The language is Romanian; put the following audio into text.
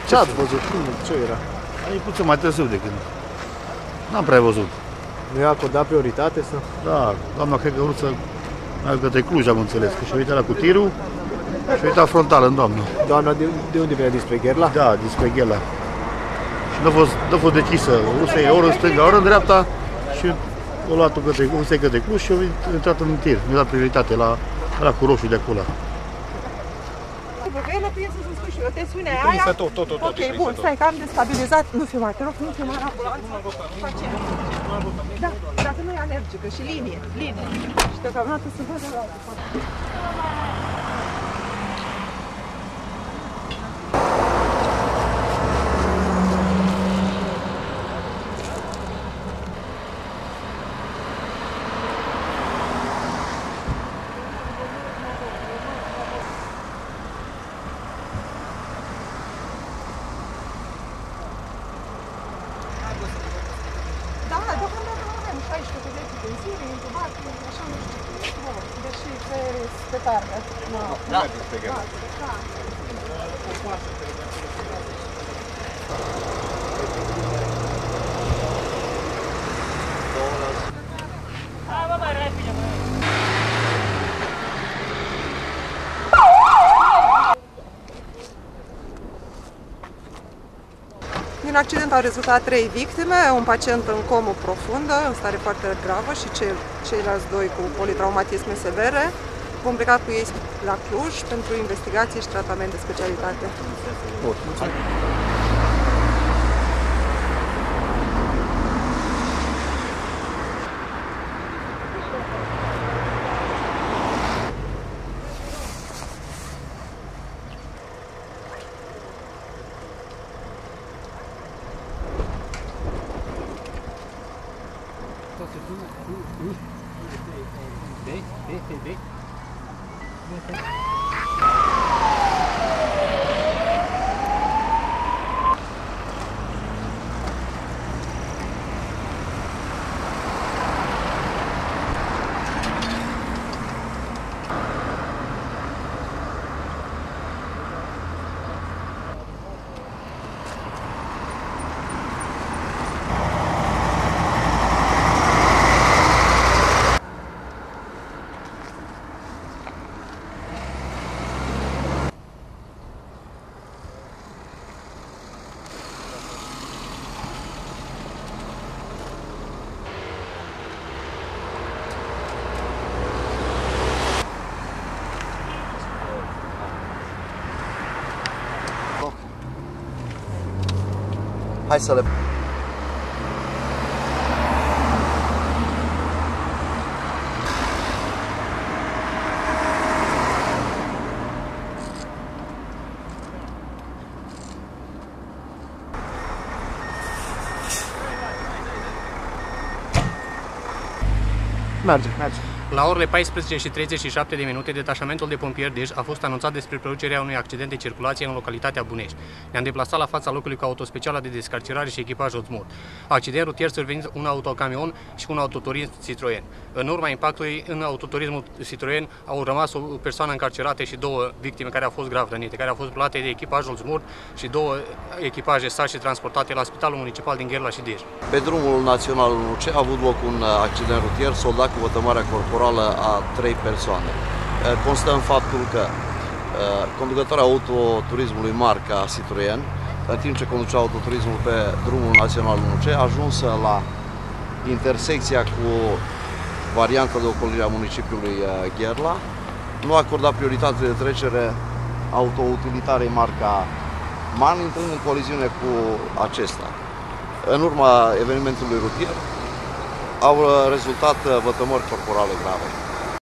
Ce ați văzut? Ce era? E puțin mai târziu de când. N-am prea văzut. Nu i-a acordat prioritate să? Da, doamna cred că vrut să meargă către Cluj, am înțeles, că și-a uitat la cu tirul și-a uitat frontal în doamnă. Doamna de unde vine? Dinspre Gherla? Da, dinspre Gherla. Și n-a fost decisă. O să iei ori în stânga, ori în dreapta și a luat-o către Cluj și a intrat în tir. Mi-a dat prioritate la cu roșu de acolo. Tensiunea aia. Ok, bun, stai că am destabilizat. Nu filma, te rog, nu filma la ambulanță. Da, dacă nu e alergică și linie. Și deocamdată să vadă la altă parte. Da, deocamdată nu avem 16 pereți de zile, intubat, așa nu știu, deși pe targă. Da. Din accident au rezultat 3 victime, un pacient în comă profundă, în stare foarte gravă și ceilalți 2 cu politraumatisme severe. Vom pleca cu ei la Cluj pentru investigații și tratament de specialitate. Bun, mulțumesc. Hai să le... Merge. La orele 14:37 detașamentul de pompieri Dej a fost anunțat despre producerea unui accident de circulație în localitatea Bunești. Ne-am deplasat la fața locului cu autospeciala de descarcerare și echipaj Ozmurt. Accident rutier survenit un autocamion și un autoturism Citroen. În urma impactului în autoturismul Citroen au rămas o persoană încarcerată și 2 victime care au fost grav rănite, care au fost luate de echipajul Ozmurt și 2 echipaje SAR și transportate la Spitalul Municipal din Gherla și Dej. Pe drumul național 1C a avut loc un accident rutier soldat cu vătămarea corporală a 3 persoane. Constă în faptul că conducătorul autoturismului marca Citroen, în timp ce conducea autoturismul pe drumul național 1C, a ajuns la intersecția cu varianta de ocolire a municipiului Gherla, nu a acordat prioritate de trecere autoutilitare marca MAN, intrând în coliziune cu acesta. În urma evenimentului rutier au rezultat vătămări corporale grave.